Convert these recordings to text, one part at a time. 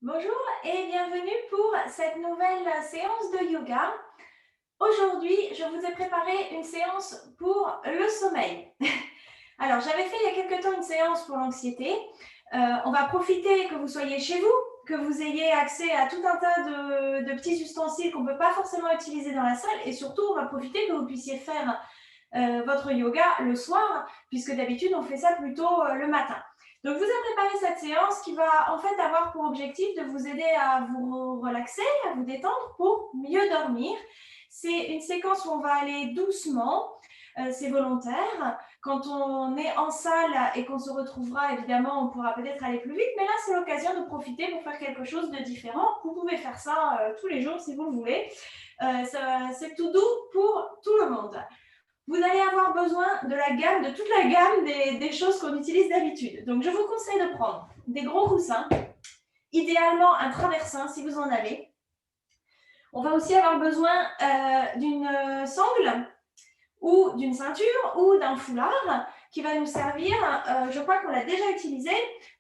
Bonjour et bienvenue pour cette nouvelle séance de yoga. Aujourd'hui, je vous ai préparé une séance pour le sommeil. Alors, j'avais fait il y a quelque temps une séance pour l'anxiété. On va profiter que vous soyez chez vous, que vous ayez accès à tout un tas de petits ustensiles qu'on ne peut pas forcément utiliser dans la salle et surtout, on va profiter que vous puissiez faire votre yoga le soir, puisque d'habitude, on fait ça plutôt le matin. Donc, je vous ai préparé cette séance qui va en fait avoir pour objectif de vous aider à vous relaxer, à vous détendre pour mieux dormir. C'est une séquence où on va aller doucement, c'est volontaire. Quand on est en salle et qu'on se retrouvera, évidemment, on pourra peut-être aller plus vite, mais là, c'est l'occasion de profiter pour faire quelque chose de différent. Vous pouvez faire ça tous les jours si vous le voulez. C'est tout doux pour tout le monde. Vous allez avoir besoin de toute la gamme des choses qu'on utilise d'habitude. Donc, je vous conseille de prendre des gros coussins, idéalement un traversin si vous en avez. On va aussi avoir besoin d'une sangle ou d'une ceinture ou d'un foulard qui va nous servir, je crois qu'on l'a déjà utilisé,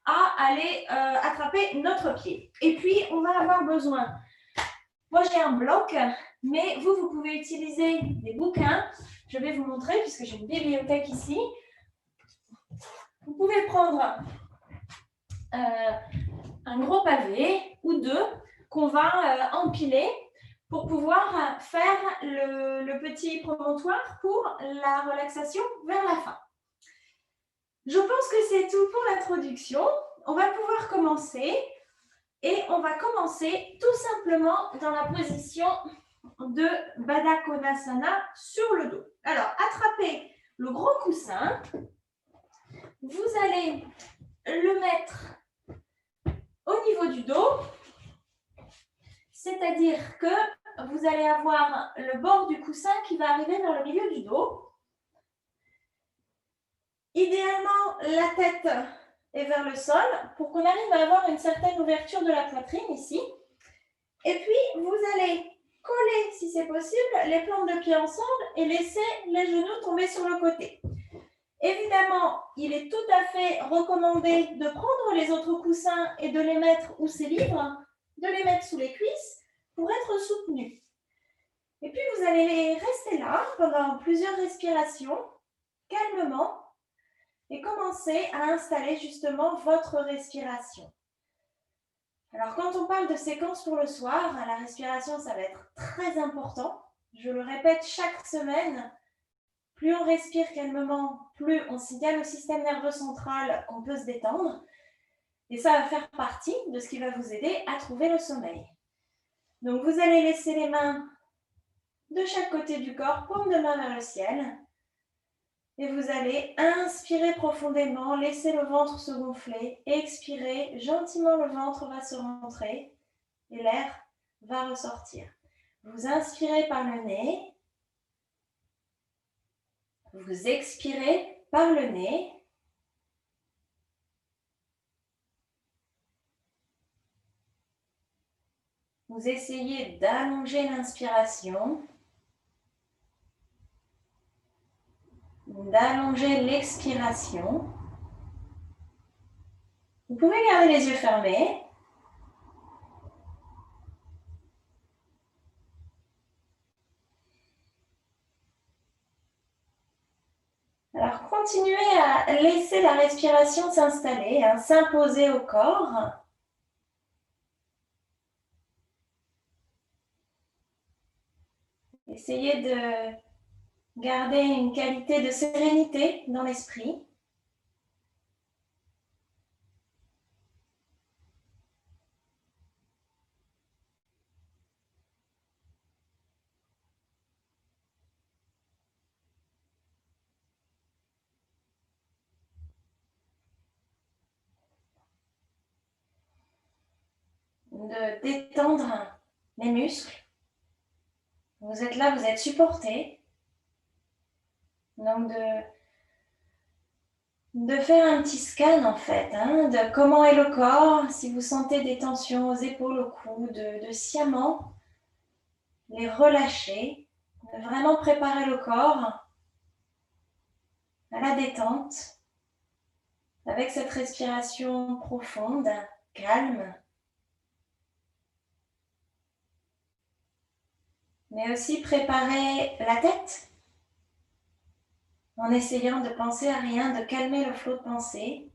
à aller attraper notre pied. Et puis, on va avoir besoin, moi j'ai un bloc, mais vous pouvez utiliser des bouquins. Je vais vous montrer puisque j'ai une bibliothèque ici. Vous pouvez prendre un gros pavé ou deux qu'on va empiler pour pouvoir faire le petit promontoire pour la relaxation vers la fin. Je pense que c'est tout pour l'introduction. On va pouvoir commencer et on va commencer tout simplement dans la position de Baddha Konasana sur le dos. Alors, attrapez le gros coussin. Vous allez le mettre au niveau du dos, c'est-à-dire que vous allez avoir le bord du coussin qui va arriver vers le milieu du dos. Idéalement, la tête est vers le sol pour qu'on arrive à avoir une certaine ouverture de la poitrine ici. Et puis, vous allez coller, si c'est possible, les plantes de pied ensemble et laisser les genoux tomber sur le côté. Évidemment, il est tout à fait recommandé de prendre les autres coussins et de les mettre où c'est libre, de les mettre sous les cuisses pour être soutenu. Et puis, vous allez rester là pendant plusieurs respirations, calmement, et commencer à installer justement votre respiration. Alors, quand on parle de séquence pour le soir, la respiration, ça va être très important. Je le répète chaque semaine, plus on respire calmement, plus on signale au système nerveux central qu'on peut se détendre. Et ça va faire partie de ce qui va vous aider à trouver le sommeil. Donc, vous allez laisser les mains de chaque côté du corps, paume de main vers le ciel. Et vous allez inspirer profondément, laisser le ventre se gonfler, expirer, gentiment le ventre va se rentrer et l'air va ressortir. Vous inspirez par le nez, vous expirez par le nez. Vous essayez d'allonger l'inspiration, d'allonger l'expiration. Vous pouvez garder les yeux fermés. Alors, continuez à laisser la respiration s'installer, s'imposer au corps. Essayez de garder une qualité de sérénité dans l'esprit. De détendre les muscles. Vous êtes là, vous êtes supporté. Donc de faire un petit scan en fait, de comment est le corps, si vous sentez des tensions aux épaules, au cou, de sciemment les relâcher, de vraiment préparer le corps à la détente avec cette respiration profonde, calme. mais aussi préparer la tête en essayant de penser à rien, de calmer le flot de pensée.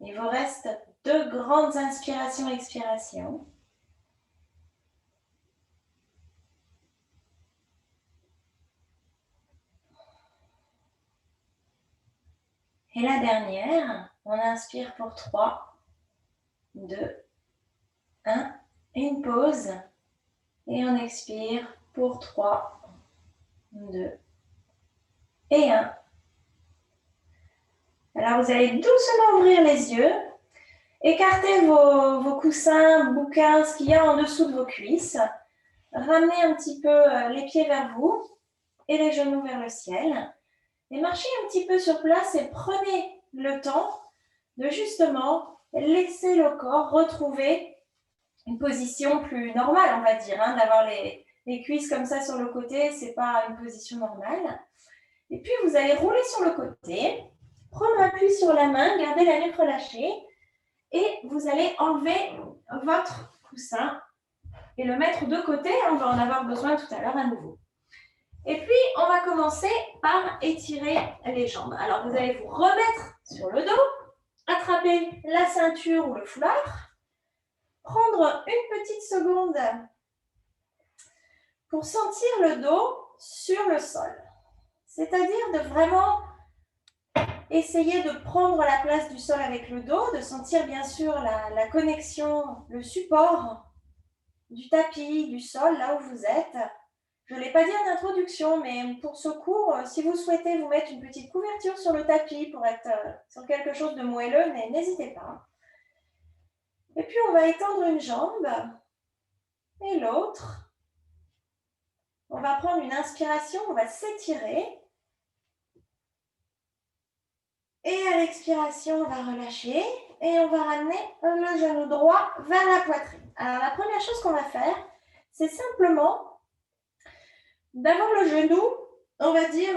Il vous reste 2 grandes inspirations-expirations. Et la dernière, on inspire pour 3, 2, 1, une pause. Et on expire pour 3, 2 et 1. Alors vous allez doucement ouvrir les yeux. Écartez vos coussins, bouquins, ce qu'il y a en dessous de vos cuisses. Ramenez un petit peu les pieds vers vous et les genoux vers le ciel. Et marchez un petit peu sur place et prenez le temps de justement laisser le corps retrouver une position plus normale, on va dire. D'avoir les cuisses comme ça sur le côté, ce n'est pas une position normale. Et puis, vous allez rouler sur le côté, prendre appui sur la main, garder la nuque relâchée et vous allez enlever votre coussin et le mettre de côté. On va en avoir besoin tout à l'heure à nouveau. Et puis, on va commencer par étirer les jambes. Alors, vous allez vous remettre sur le dos, attraper la ceinture ou le foulard, prendre une petite seconde pour sentir le dos sur le sol. C'est-à-dire de vraiment essayer de prendre la place du sol avec le dos, de sentir bien sûr la connexion, le support du tapis, du sol, là où vous êtes. Je ne l'ai pas dit en introduction, mais pour ce cours, si vous souhaitez vous mettre une petite couverture sur le tapis pour être sur quelque chose de moelleux, n'hésitez pas. Et puis, on va étendre une jambe et l'autre. On va prendre une inspiration, on va s'étirer. Et à l'expiration, on va relâcher et on va ramener le genou droit vers la poitrine. Alors, la première chose qu'on va faire, c'est simplement d'avoir le genou, on va dire,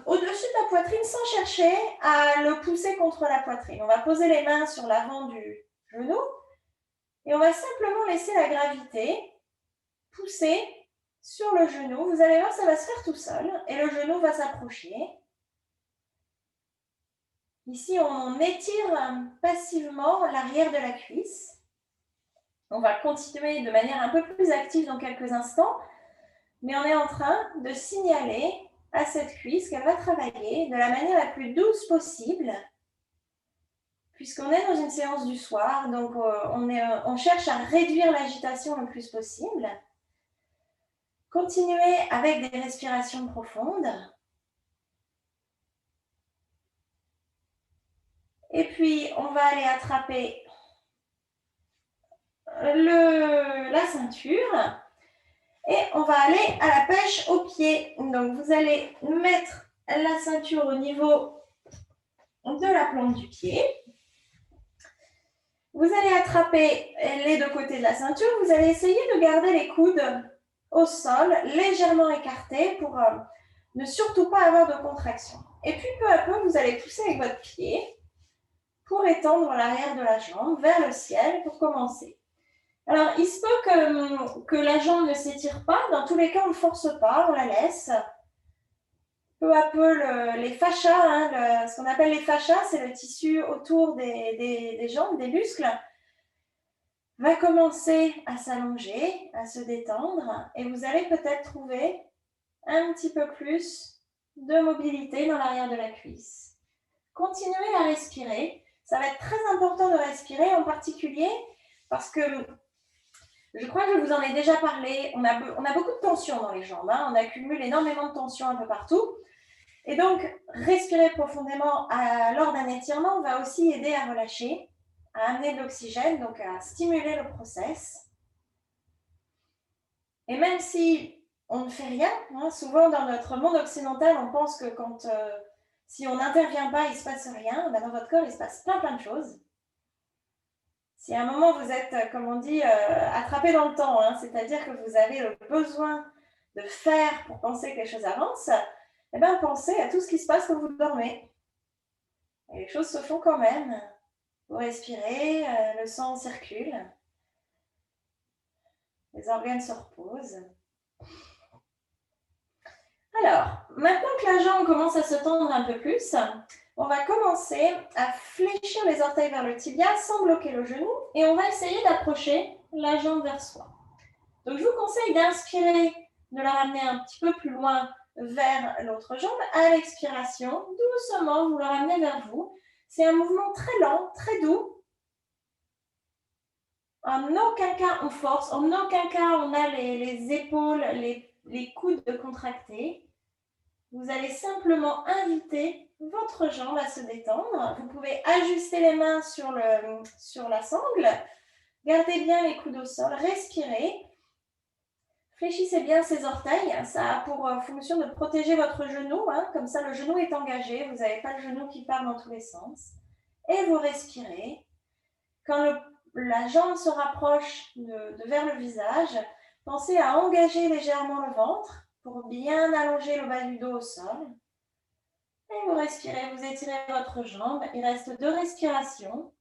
au-dessus de la poitrine sans chercher à le pousser contre la poitrine. On va poser les mains sur l'avant du genou et on va simplement laisser la gravité pousser sur le genou. Vous allez voir, ça va se faire tout seul et le genou va s'approcher. Ici, on étire passivement l'arrière de la cuisse. On va continuer de manière un peu plus active dans quelques instants, mais on est en train de signaler à cette cuisse qu'elle va travailler de la manière la plus douce possible, puisqu'on est dans une séance du soir, donc on cherche à réduire l'agitation le plus possible. Continuez avec des respirations profondes. Et puis, on va aller attraper la ceinture et on va aller à la pêche au pied. Donc, vous allez mettre la ceinture au niveau de la plante du pied. Vous allez attraper les deux côtés de la ceinture. Vous allez essayer de garder les coudes au sol, légèrement écartés pour ne surtout pas avoir de contraction. Et puis, peu à peu, vous allez pousser avec votre pied pour étendre l'arrière de la jambe vers le ciel pour commencer. Alors, il se peut que la jambe ne s'étire pas. Dans tous les cas, on ne force pas, on la laisse. Peu à peu, les fascias, ce qu'on appelle les fascias, c'est le tissu autour des jambes, des muscles, va commencer à s'allonger, à se détendre. Et vous allez peut-être trouver un petit peu plus de mobilité dans l'arrière de la cuisse. Continuez à respirer. Ça va être très important de respirer, en particulier parce que je crois que je vous en ai déjà parlé. On a beaucoup de tension dans les jambes. On accumule énormément de tension un peu partout. Et donc, respirer profondément lors d'un étirement va aussi aider à relâcher, à amener de l'oxygène, donc à stimuler le process. Et même si on ne fait rien, souvent dans notre monde occidental, on pense que si on n'intervient pas, il ne se passe rien. Dans votre corps, il se passe plein de choses. Si à un moment vous êtes, comme on dit, attrapé dans le temps, c'est-à-dire que vous avez le besoin de faire pour penser que les choses avancent, pensez à tout ce qui se passe quand vous dormez. Et les choses se font quand même. Vous respirez, le sang circule. Les organes se reposent. Alors, maintenant que la jambe commence à se tendre un peu plus, on va commencer à fléchir les orteils vers le tibia sans bloquer le genou et on va essayer d'approcher la jambe vers soi. Donc, je vous conseille d'inspirer, de la ramener un petit peu plus loin vers l'autre jambe. À l'expiration, doucement, vous la ramenez vers vous. C'est un mouvement très lent, très doux. En aucun cas on force, en aucun cas on a les épaules, les coudes contractés. Vous allez simplement inviter votre jambe à se détendre. Vous pouvez ajuster les mains sur la sangle. Gardez bien les coudes au sol, respirez. Fléchissez bien ces orteils. Ça a pour fonction de protéger votre genou. Comme ça, le genou est engagé. Vous n'avez pas le genou qui part dans tous les sens. Et vous respirez. Quand la jambe se rapproche de vers le visage, pensez à engager légèrement le ventre pour bien allonger le bas du dos au sol. Et vous respirez, vous étirez votre jambe. Il reste 2 respirations.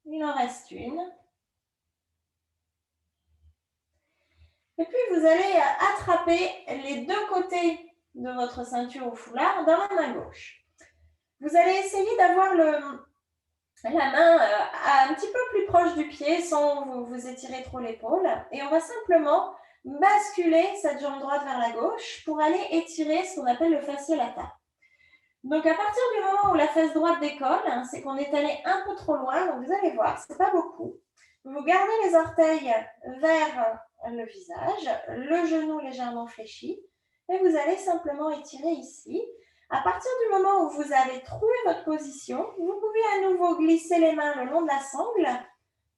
Il en reste une. Et puis, vous allez attraper les 2 côtés de votre ceinture ou foulard dans la main gauche. Vous allez essayer d'avoir la main un petit peu plus proche du pied sans vous étirer trop l'épaule. Et on va simplement basculer cette jambe droite vers la gauche pour aller étirer ce qu'on appelle le fascia lata. Donc, à partir du moment où la fesse droite décolle, c'est qu'on est allé un peu trop loin. Donc, vous allez voir, ce n'est pas beaucoup. Vous gardez les orteils vers le visage, le genou légèrement fléchi. Et vous allez simplement étirer ici. À partir du moment où vous avez trouvé votre position, vous pouvez à nouveau glisser les mains le long de la sangle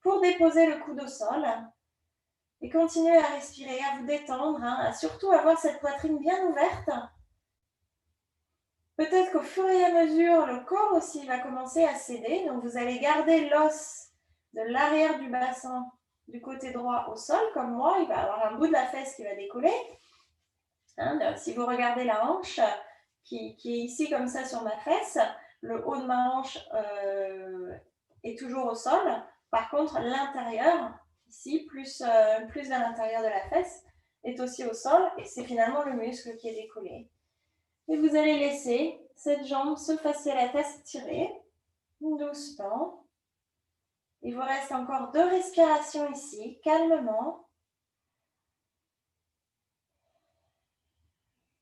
pour déposer le coude au sol. Et continuer à respirer, à vous détendre, à surtout avoir cette poitrine bien ouverte. Peut-être qu'au fur et à mesure, le corps aussi va commencer à céder. Donc, vous allez garder l'os de l'arrière du bassin du côté droit au sol, comme moi. Il va y avoir un bout de la fesse qui va décoller. Si vous regardez la hanche qui est ici comme ça sur ma fesse, le haut de ma hanche est toujours au sol. Par contre, l'intérieur, ici, plus vers l'intérieur de la fesse, est aussi au sol. Et c'est finalement le muscle qui est décollé. Et vous allez laisser cette jambe se fascia lata s'étirer doucement. Il vous reste encore 2 respirations ici, calmement.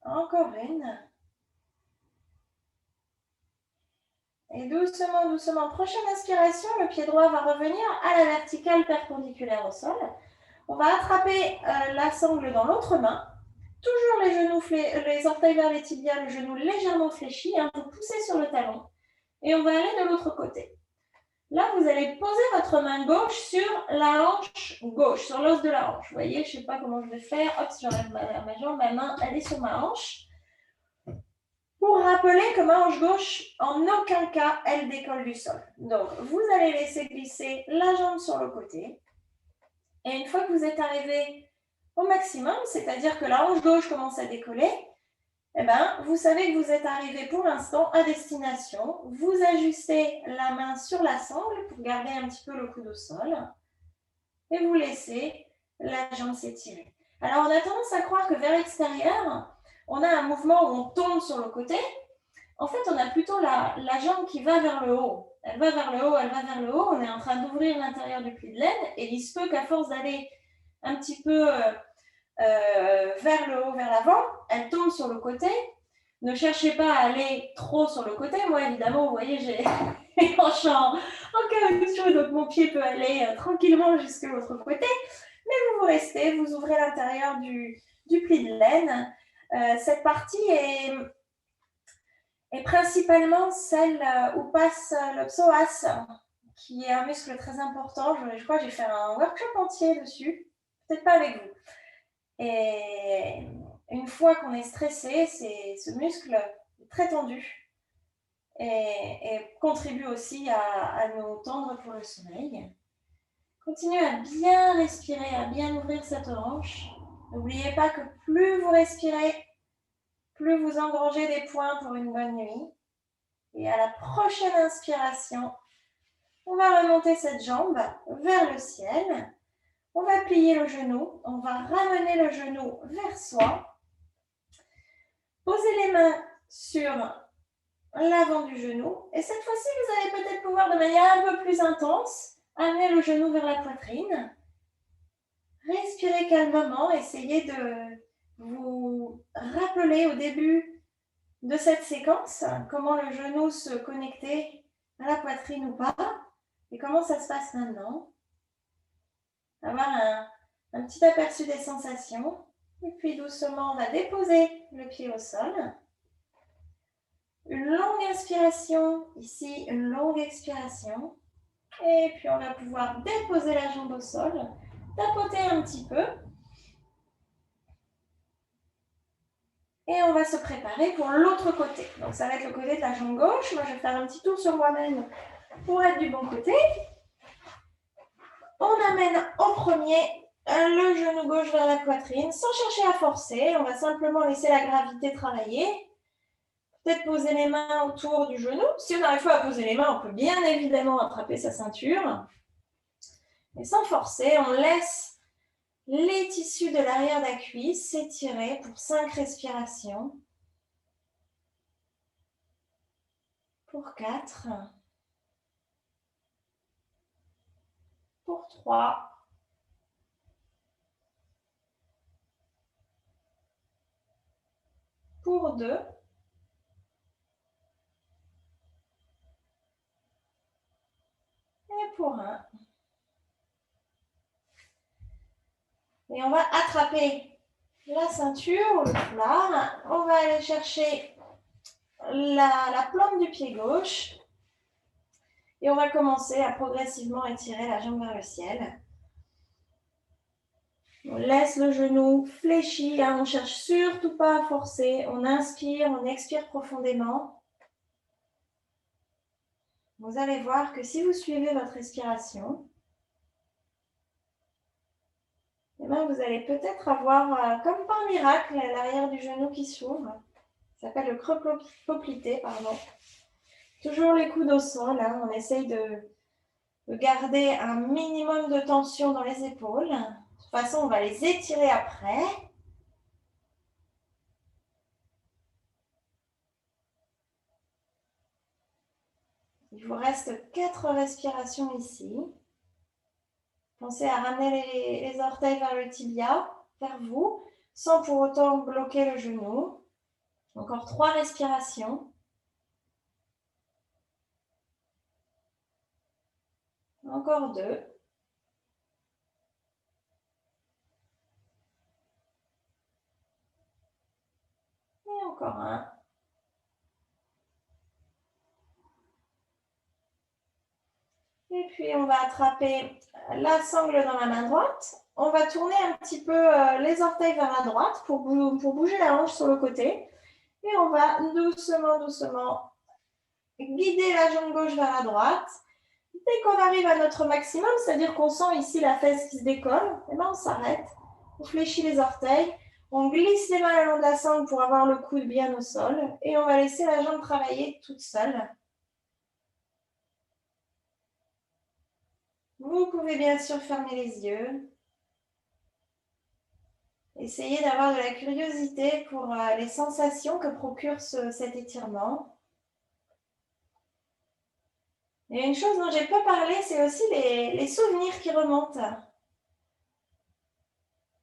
Encore une. Et doucement, doucement, prochaine inspiration, le pied droit va revenir à la verticale perpendiculaire au sol. On va attraper la sangle dans l'autre main. Toujours les genoux, les orteils vers les tibias, le genou légèrement fléchi. Vous poussez sur le talon. Et on va aller de l'autre côté. Là, vous allez poser votre main gauche sur la hanche gauche, sur l'os de la hanche. Vous voyez, je ne sais pas comment je vais faire. Hop, j'enlève ma jambe, ma main, elle est sur ma hanche. Pour rappeler que ma hanche gauche, en aucun cas, elle décolle du sol. Donc, vous allez laisser glisser la jambe sur le côté. Et une fois que vous êtes arrivé au maximum, c'est-à-dire que la hanche gauche commence à décoller, vous savez que vous êtes arrivé pour l'instant à destination. Vous ajustez la main sur la sangle pour garder un petit peu le coude au sol. Et vous laissez la jambe s'étirer. Alors, on a tendance à croire que vers l'extérieur, on a un mouvement où on tombe sur le côté. En fait, on a plutôt la jambe qui va vers le haut. Elle va vers le haut, elle va vers le haut. On est en train d'ouvrir l'intérieur du pli de laine. Et il se peut qu'à force d'aller un petit peu vers le haut, vers l'avant, elle tombe sur le côté. Ne cherchez pas à aller trop sur le côté. Moi, évidemment, vous voyez, j'ai les hanches en caoutchouc, donc mon pied peut aller tranquillement jusque l'autre côté. Mais vous restez, vous ouvrez l'intérieur du pli de laine. Cette partie est principalement celle où passe le psoas, qui est un muscle très important. Je crois que j'ai fait un workshop entier dessus, peut-être pas avec vous. Et une fois qu'on est stressé, ce muscle est très tendu et contribue aussi à nous tendre pour le sommeil. Continuez à bien respirer, à bien ouvrir cette hanche. N'oubliez pas que plus vous respirez, plus vous engrangez des points pour une bonne nuit. Et à la prochaine inspiration, on va remonter cette jambe vers le ciel. On va plier le genou, on va ramener le genou vers soi. Posez les mains sur l'avant du genou. Et cette fois-ci, vous allez peut-être pouvoir, de manière un peu plus intense, amener le genou vers la poitrine. Respirez calmement, essayez de vous rappeler au début de cette séquence comment le genou se connectait à la poitrine ou pas et comment ça se passe maintenant. Avoir un petit aperçu des sensations. Et puis doucement, on va déposer le pied au sol. Une longue inspiration, ici une longue expiration. Et puis on va pouvoir déposer la jambe au sol, tapoter un petit peu. Et on va se préparer pour l'autre côté. Donc ça va être le côté de la jambe gauche. Moi, je vais faire un petit tour sur moi-même pour être du bon côté. On amène en premier le genou gauche vers la poitrine sans chercher à forcer. On va simplement laisser la gravité travailler. Peut-être poser les mains autour du genou. Si on n'arrive pas à poser les mains, on peut bien évidemment attraper sa ceinture. Mais sans forcer, on laisse les tissus de l'arrière de la cuisse s'étirer pour 5 respirations. Pour 4. Pour 3. Pour 2. Et pour 1. Et on va attraper la ceinture ou le foulard. On va aller chercher la plante du pied gauche. Et on va commencer à progressivement étirer la jambe vers le ciel. On laisse le genou fléchi. On ne cherche surtout pas à forcer. On inspire, on expire profondément. Vous allez voir que si vous suivez votre respiration, eh bien, vous allez peut-être avoir, comme par miracle, l'arrière du genou qui s'ouvre. Ça s'appelle le creux poplité, pardon. Toujours les coudes au sol. On essaye de garder un minimum de tension dans les épaules. De toute façon, on va les étirer après. Il vous reste 4 respirations ici. Pensez à ramener les orteils vers le tibia, vers vous, sans pour autant bloquer le genou. Encore 3 respirations. Encore 2. Et encore 1. Et puis, on va attraper la sangle dans la main droite. On va tourner un petit peu les orteils vers la droite pour bouger la hanche sur le côté. Et on va doucement, doucement guider la jambe gauche vers la droite. Dès qu'on arrive à notre maximum, c'est-à-dire qu'on sent ici la fesse qui se décolle, et ben on s'arrête. On fléchit les orteils. On glisse les mains le long de la sangle pour avoir le coude bien au sol. Et on va laisser la jambe travailler toute seule. Vous pouvez bien sûr fermer les yeux. Essayez d'avoir de la curiosité pour les sensations que procure cet étirement. Et une chose dont j'ai peu parlé, c'est aussi les souvenirs qui remontent.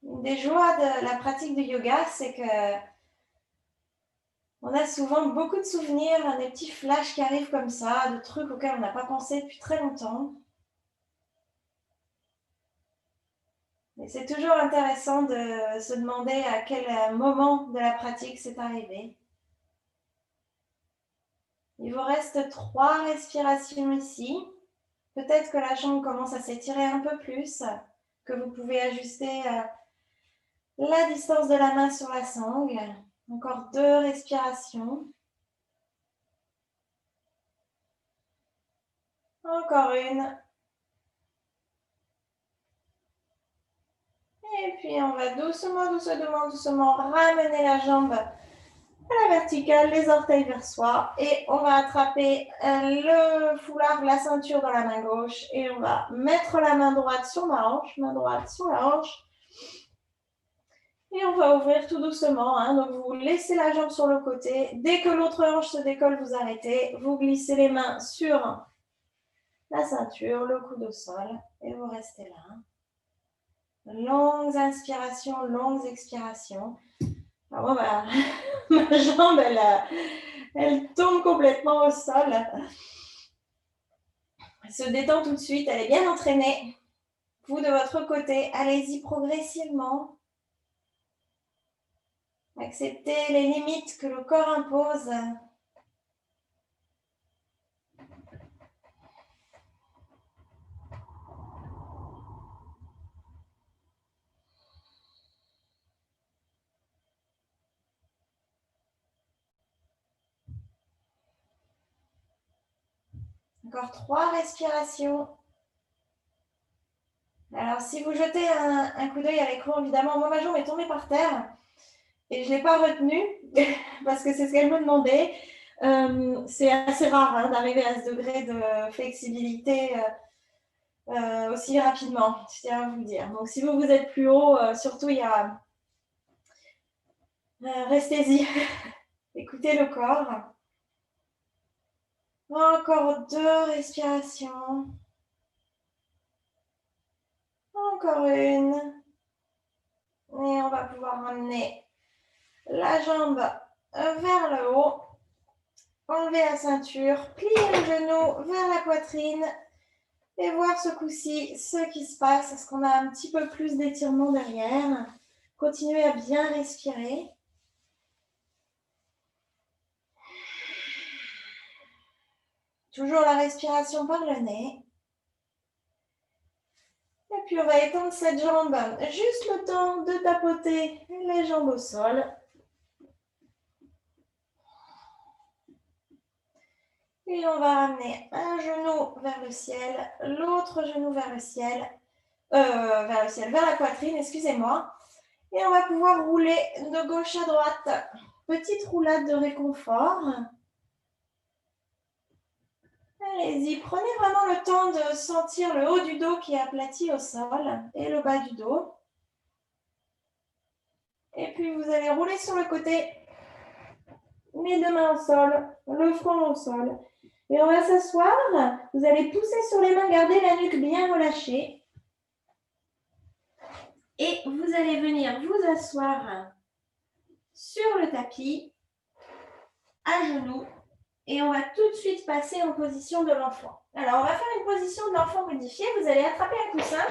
Une des joies de la pratique du yoga, c'est que on a souvent beaucoup de souvenirs, des petits flashs qui arrivent comme ça, de trucs auxquels on n'a pas pensé depuis très longtemps. Et c'est toujours intéressant de se demander à quel moment de la pratique c'est arrivé. Il vous reste 3 respirations ici. Peut-être que la jambe commence à s'étirer un peu plus, que vous pouvez ajuster la distance de la main sur la sangle. Encore 2 respirations. Encore une. Et puis on va doucement, doucement, doucement ramener la jambe À la verticale, les orteils vers soi. Et on va attraper le foulard, la ceinture dans la main gauche. Et on va mettre la main droite sur ma hanche, main droite sur la hanche. Et on va ouvrir tout doucement. Hein. Donc, vous laissez la jambe sur le côté. Dès que l'autre hanche se décolle, vous arrêtez. Vous glissez les mains sur la ceinture, le coude au sol. Et vous restez là. Longues inspirations, longues expirations. Alors, ma jambe, elle tombe complètement au sol. Elle se détend tout de suite. Elle est bien entraînée. Vous, de votre côté, allez-y progressivement. Acceptez les limites que le corps impose. Encore 3 respirations. Alors, si vous jetez un coup d'œil à l'écran, évidemment, moi, ma jambe est tombée par terre et je ne l'ai pas retenue parce que c'est ce qu'elle me demandait. C'est assez rare hein, d'arriver à ce degré de flexibilité aussi rapidement, je tiens à vous le dire. Donc, si vous êtes plus haut, surtout, il y a... restez-y, écoutez le corps. Encore 2 respirations. Encore une. Et on va pouvoir ramener la jambe vers le haut. Enlever la ceinture, plier le genou vers la poitrine et voir ce coup-ci ce qui se passe. Est-ce qu'on a un petit peu plus d'étirement derrière? Continuez à bien respirer. Toujours la respiration par le nez. Et puis on va étendre cette jambe, juste le temps de tapoter les jambes au sol. Et on va ramener un genou vers le ciel, l'autre genou vers le ciel, vers la poitrine, excusez-moi. Et on va pouvoir rouler de gauche à droite. Petite roulade de réconfort. Allez-y, prenez vraiment le temps de sentir le haut du dos qui est aplati au sol et le bas du dos. Et puis vous allez rouler sur le côté, les deux mains au sol, le front au sol. Et on va s'asseoir. Vous allez pousser sur les mains, garder la nuque bien relâchée. Et vous allez venir vous asseoir sur le tapis, à genoux. Et on va tout de suite passer en position de l'enfant. Alors, on va faire une position de l'enfant modifiée. Vous allez attraper un coussin,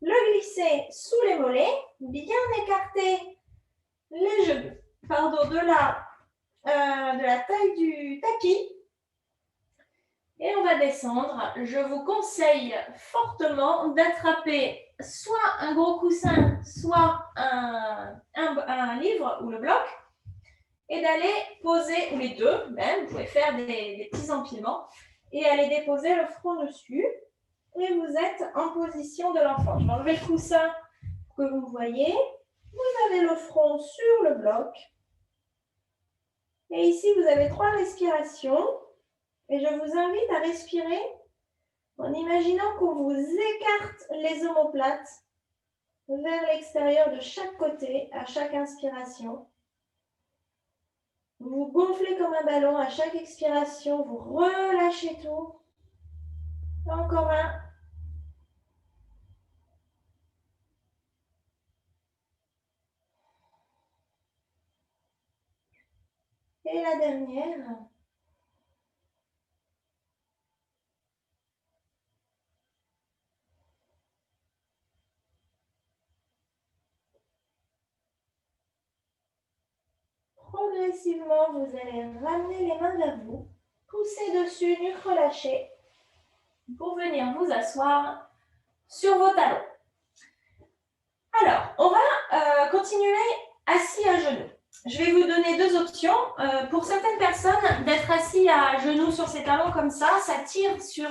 le glisser sous les mollets, bien écarter les genoux de la taille du tapis. Et on va descendre. Je vous conseille fortement d'attraper soit un gros coussin, soit un livre ou le bloc, et d'aller poser, ou les deux même, vous pouvez faire des petits empilements, et aller déposer le front dessus. Et vous êtes en position de l'enfant. Je vais enlever le coussin que vous voyez. Vous avez le front sur le bloc. Et ici, vous avez 3 respirations. Et je vous invite à respirer en imaginant qu'on vous écarte les omoplates vers l'extérieur de chaque côté à chaque inspiration. Vous gonflez comme un ballon à chaque expiration, vous relâchez tout. Encore un. Et la dernière. Progressivement, vous allez ramener les mains vers vous, pousser dessus, nuque relâchée, pour venir vous asseoir sur vos talons. Alors, on va continuer assis à genoux. Je vais vous donner 2 options. Pour certaines personnes, d'être assis à genoux sur ses talons comme ça tire sur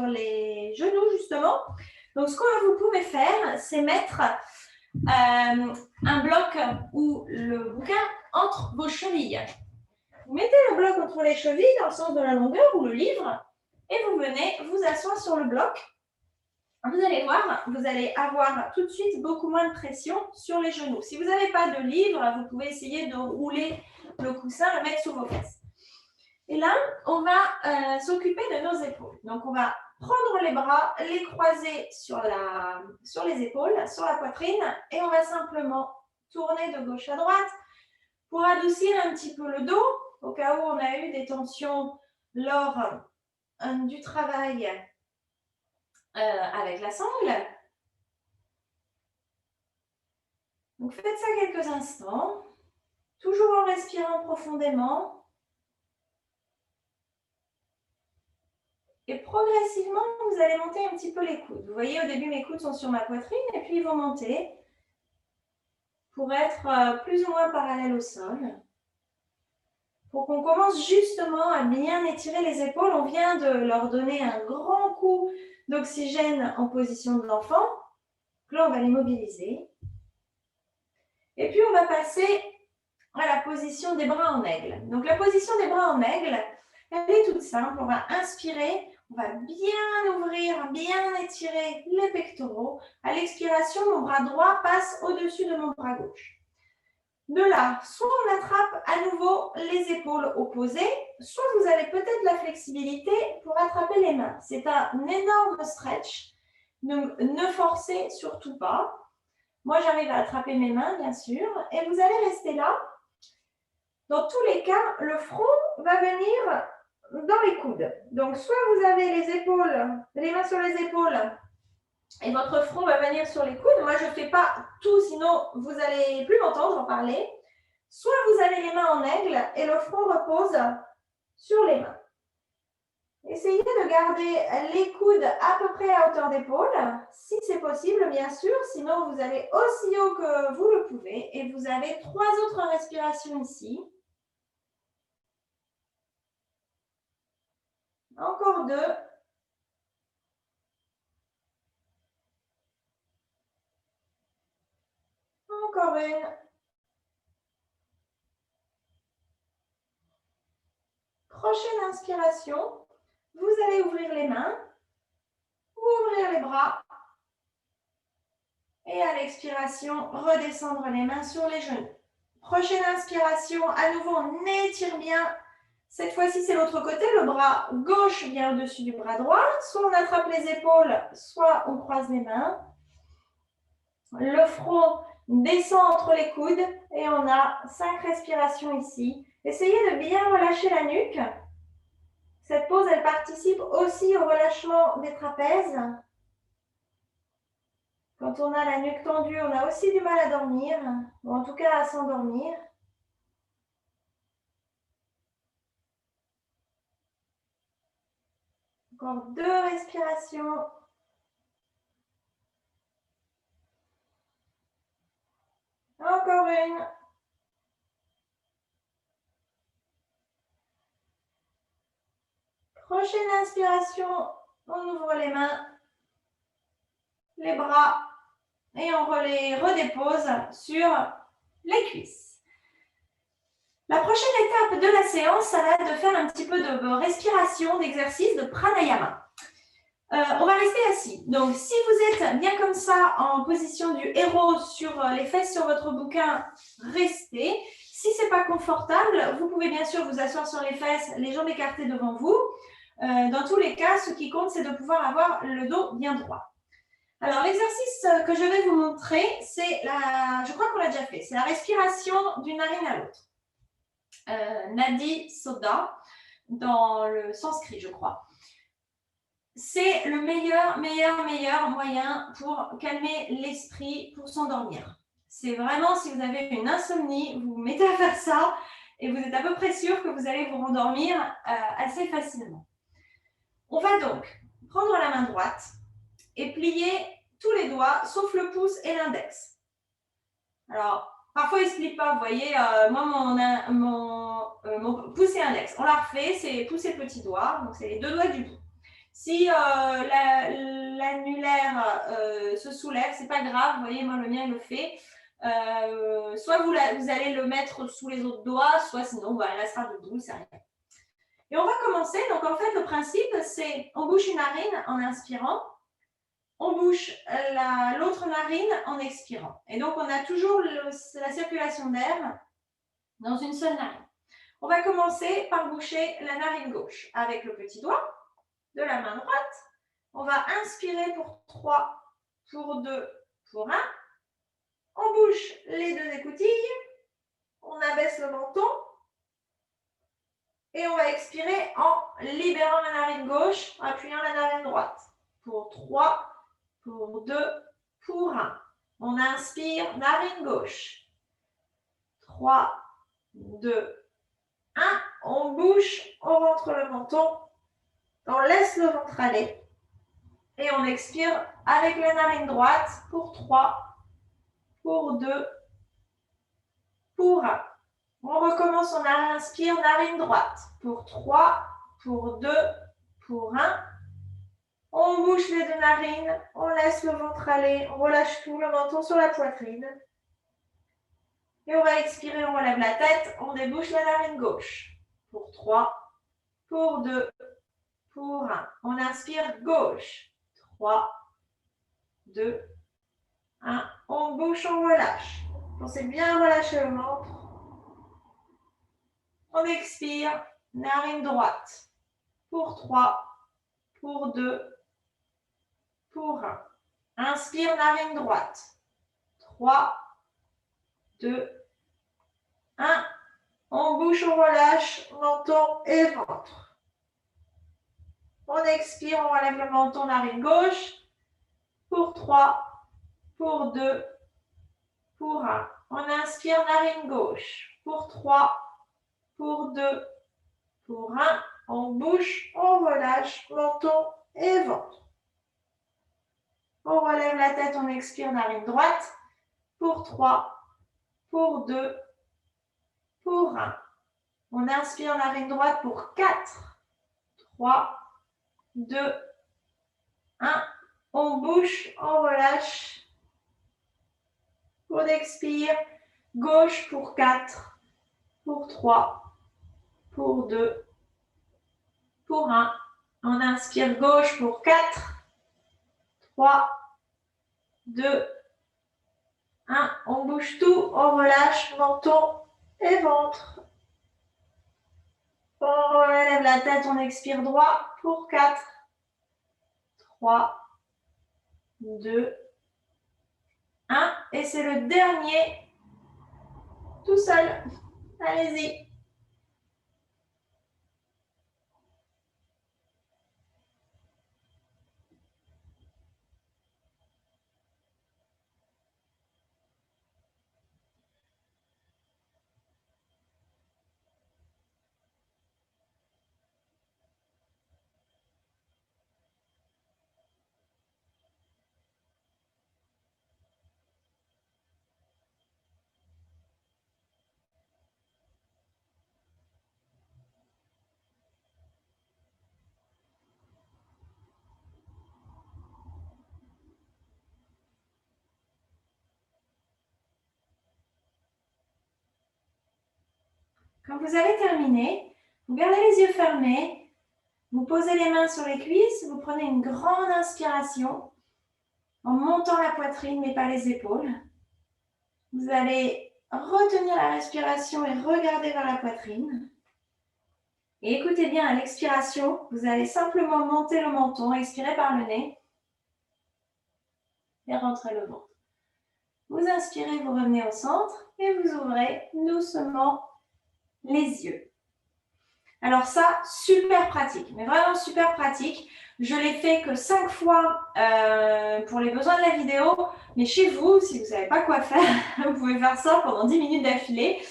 les genoux justement. Donc, ce que vous pouvez faire, c'est mettre un bloc ou le bouquin entre vos chevilles. Vous mettez le bloc entre les chevilles dans le sens de la longueur ou le livre et vous venez vous asseoir sur le bloc. Vous allez voir, vous allez avoir tout de suite beaucoup moins de pression sur les genoux. Si vous n'avez pas de livre, vous pouvez essayer de rouler le coussin, le mettre sous vos fesses. Et là, on va s'occuper de nos épaules. Donc, on va prendre les bras, les croiser sur les épaules, sur la poitrine, et on va simplement tourner de gauche à droite pour adoucir un petit peu le dos, au cas où on a eu des tensions lors du travail avec la sangle. Donc, faites ça quelques instants, toujours en respirant profondément. Et progressivement, vous allez monter un petit peu les coudes. Vous voyez, au début, mes coudes sont sur ma poitrine et puis ils vont monter pour être plus ou moins parallèles au sol. Pour qu'on commence justement à bien étirer les épaules, on vient de leur donner un grand coup d'oxygène en position de l'enfant. Là, on va les mobiliser. Et puis, on va passer à la position des bras en aigle. Donc, la position des bras en aigle, elle est toute simple. On va inspirer. On va bien ouvrir, bien étirer les pectoraux. À l'expiration, mon bras droit passe au-dessus de mon bras gauche. De là, soit on attrape à nouveau les épaules opposées, soit vous avez peut-être la flexibilité pour attraper les mains. C'est un énorme stretch, donc ne forcez surtout pas. Moi, j'arrive à attraper mes mains, bien sûr, et vous allez rester là. Dans tous les cas, le front va venir dans les coudes. Donc, soit vous avez les épaules, les mains sur les épaules et votre front va venir sur les coudes. Moi, je ne fais pas tout, sinon vous n'allez plus m'entendre en parler. Soit vous avez les mains en aigle et le front repose sur les mains. Essayez de garder les coudes à peu près à hauteur d'épaule, si c'est possible, bien sûr. Sinon, vous allez aussi haut que vous le pouvez. Et vous avez 3 autres respirations ici. Encore 2. Encore une. Prochaine inspiration, vous allez ouvrir les mains, ouvrir les bras. Et à l'expiration, redescendre les mains sur les genoux. Prochaine inspiration, à nouveau, on étire bien. Cette fois-ci, c'est l'autre côté. Le bras gauche vient au-dessus du bras droit. Soit on attrape les épaules, soit on croise les mains. Le front descend entre les coudes et on a 5 respirations ici. Essayez de bien relâcher la nuque. Cette pose, elle participe aussi au relâchement des trapèzes. Quand on a la nuque tendue, on a aussi du mal à dormir, ou en tout cas à s'endormir. Encore 2 respirations. Encore une. Prochaine inspiration, on ouvre les mains, les bras et on les redépose sur les cuisses. La prochaine étape de la séance, ça va être de faire un petit peu de respiration, d'exercice, de pranayama. On va rester assis. Donc, si vous êtes bien comme ça, en position du héros sur les fesses sur votre bouquin, restez. Si ce n'est pas confortable, vous pouvez bien sûr vous asseoir sur les fesses, les jambes écartées devant vous. Dans tous les cas, ce qui compte, c'est de pouvoir avoir le dos bien droit. Alors, l'exercice que je vais vous montrer, c'est je crois qu'on l'a déjà fait, c'est la respiration d'une narine à l'autre. Nadi Soda, dans le sanskrit, je crois. C'est le meilleur moyen pour calmer l'esprit, pour s'endormir. C'est vraiment, si vous avez une insomnie, vous vous mettez à faire ça et vous êtes à peu près sûr que vous allez vous rendormir assez facilement. On va donc prendre la main droite et plier tous les doigts, sauf le pouce et l'index. Alors, parfois, ils ne se plient pas, vous voyez, moi, mon pouce et index. On la refait, c'est pouce et petit doigt, donc c'est les 2 doigts du bout. Si l'annulaire se soulève, ce n'est pas grave, vous voyez, moi, le mien le fait. Soit vous allez le mettre sous les autres doigts, soit sinon, bah, elle sera debout, ça rien. Et on va commencer. Donc, en fait, le principe, c'est on bouche une narine en inspirant, on bouche l'autre narine en expirant. Et donc, on a toujours la circulation d'air dans une seule narine. On va commencer par boucher la narine gauche avec le petit doigt de la main droite. On va inspirer pour 3, pour 2, pour 1. On bouche les 2 écoutilles. On abaisse le menton. Et on va expirer en libérant la narine gauche, en appuyant la narine droite. Pour 3, pour 2, pour 1. On inspire, narine gauche. 3, 2, 1. On bouche, on rentre le menton. On laisse le ventre aller. Et on expire avec la narine droite pour 3, pour 2, pour 1. On recommence, on inspire, narine droite. Pour 3, pour 2, pour 1. On bouche les 2 narines, on laisse le ventre aller, on relâche tout, le menton sur la poitrine. Et on va expirer, on relève la tête, on débouche la narine gauche. Pour 3, pour 2, pour 1. On inspire gauche. 3, 2, 1. On bouche, on relâche. Pensez bien relâcher le ventre. On expire, narine droite. Pour 3, pour 2, pour 1. Inspire, narine droite. 3, 2, 1. On bouche, on relâche, menton et ventre. On expire, on relève le menton, narine gauche. Pour 3, pour 2, pour 1. On inspire, narine gauche. Pour 3, pour 2, pour 1. On bouche, on relâche, menton et ventre. On relève la tête, on expire, narine droite. Pour 3, pour 2, pour 1. On inspire, narine droite pour 4, 3, 2, 1. On bouche, on relâche. On expire, gauche pour 4, pour 3, pour 2, pour 1. On inspire, gauche pour 4, 3, 2, 1. On bouge tout, on relâche, menton et ventre. On relève la tête, on expire droit pour 4, 3, 2, 1. Et c'est le dernier, tout seul. Allez-y. Quand vous avez terminé, vous gardez les yeux fermés, vous posez les mains sur les cuisses, vous prenez une grande inspiration en montant la poitrine mais pas les épaules. Vous allez retenir la respiration et regarder vers la poitrine. Et écoutez bien, à l'expiration, vous allez simplement monter le menton, expirer par le nez et rentrer le ventre. Vous inspirez, vous revenez au centre et vous ouvrez doucement les yeux. Alors ça, super pratique, mais vraiment super pratique. Je l'ai fait que 5 fois pour les besoins de la vidéo, mais chez vous, si vous ne savez pas quoi faire, vous pouvez faire ça pendant 10 minutes d'affilée.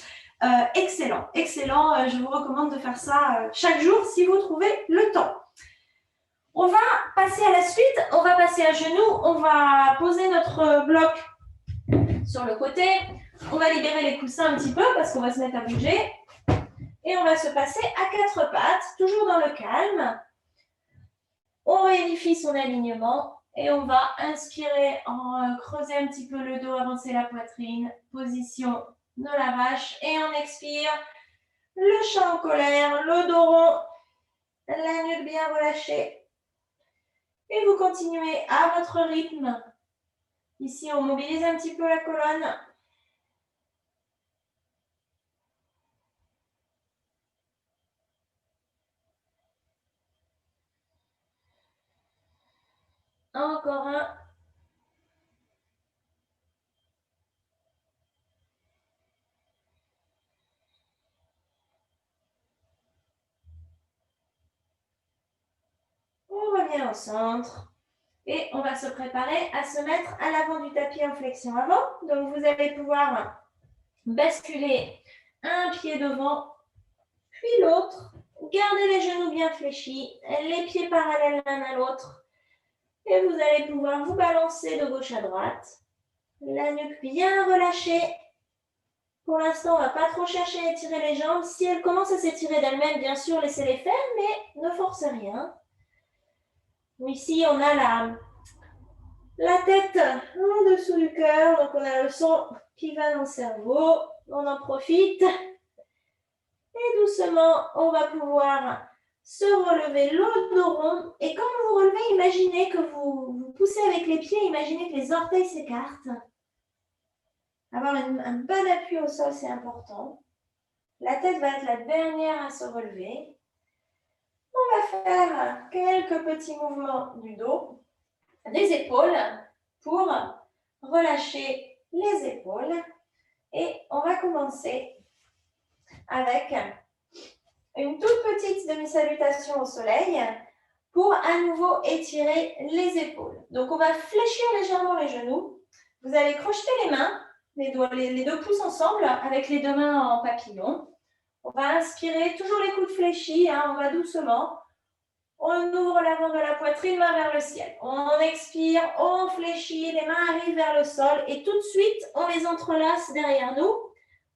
Excellent, excellent. Je vous recommande de faire ça chaque jour si vous trouvez le temps. On va passer à la suite, on va passer à genoux, on va poser notre bloc sur le côté. On va libérer les coussins un petit peu parce qu'on va se mettre à bouger. Et on va se passer à 4 pattes, toujours dans le calme. On vérifie son alignement Et on va inspirer, creuser un petit peu le dos, avancer la poitrine, position de la vache. Et on expire, le chat en colère, le dos rond, la nuque bien relâchée. Et vous continuez à votre rythme. Ici, on mobilise un petit peu la colonne. Encore un. On revient au centre. Et on va se préparer à se mettre à l'avant du tapis en flexion avant. Donc, vous allez pouvoir basculer un pied devant, puis l'autre. Gardez les genoux bien fléchis, les pieds parallèles l'un à l'autre. Et vous allez pouvoir vous balancer de gauche à droite. La nuque bien relâchée. Pour l'instant, on ne va pas trop chercher à étirer les jambes. Si elles commencent à s'étirer d'elles-mêmes, bien sûr, laissez-les faire, mais ne forcez rien. Ici, on a la tête en dessous du cœur, donc on a le son qui va dans le cerveau. On en profite. Et doucement, on va pouvoir se relever le dos rond. Et quand vous vous relevez, imaginez que vous poussez avec les pieds, imaginez que les orteils s'écartent. Avoir un bon appui au sol, c'est important. La tête va être la dernière à se relever. On va faire quelques petits mouvements du dos, des épaules, pour relâcher les épaules. Et on va commencer avec une toute petite demi-salutation au soleil pour à nouveau étirer les épaules. Donc, on va fléchir légèrement les genoux. Vous allez crocheter les mains, les deux pouces ensemble avec les deux mains en papillon. On va inspirer, toujours les coudes fléchis, on va doucement. On ouvre l'avant de la poitrine, main vers le ciel. On expire, on fléchit, les mains arrivent vers le sol et tout de suite, on les entrelace derrière nous.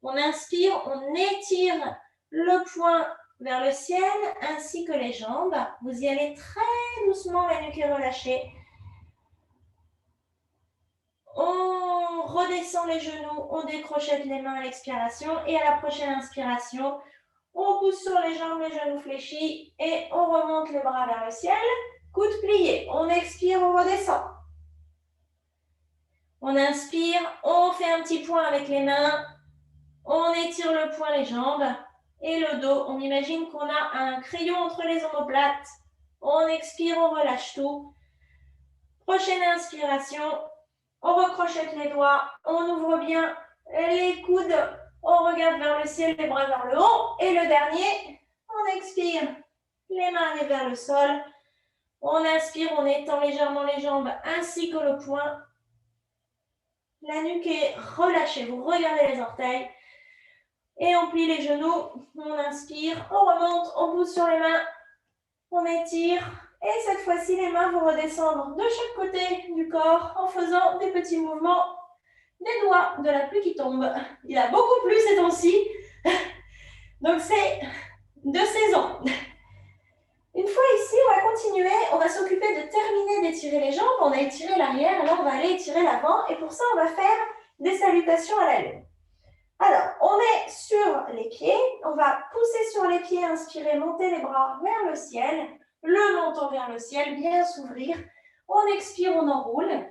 On inspire, on étire le poing vers le ciel ainsi que les jambes. Vous y allez très doucement, la nuque est relâchée. On redescend les genoux, on décrochette les mains à l'expiration et à la prochaine inspiration, on pousse sur les jambes, les genoux fléchis et on remonte les bras vers le ciel. Coudes pliés. On expire, on redescend. On inspire, on fait un petit point avec les mains. On étire le poing, les jambes et le dos. On imagine qu'on a un crayon entre les omoplates. On expire, on relâche tout. Prochaine inspiration. On recrochette les doigts. On ouvre bien les coudes. On regarde vers le ciel, les bras vers le haut. Et le dernier, on expire. Les mains arrivent vers le sol. On inspire, on étend légèrement les jambes ainsi que le poing. La nuque est relâchée. Vous regardez les orteils. Et on plie les genoux. On inspire, on remonte, on pousse sur les mains. On étire. Et cette fois-ci, les mains vont redescendre de chaque côté du corps en faisant des petits mouvements des doigts de la pluie qui tombe. Il a beaucoup plu ces temps-ci. Donc, c'est de saison. Une fois ici, on va continuer. On va s'occuper de terminer d'étirer les jambes. On a étiré l'arrière. Là, on va aller étirer l'avant. Et pour ça, on va faire des salutations à la lune. Alors, on est sur les pieds. On va pousser sur les pieds, inspirer, monter les bras vers le ciel. Le menton vers le ciel, bien s'ouvrir. On expire, on enroule.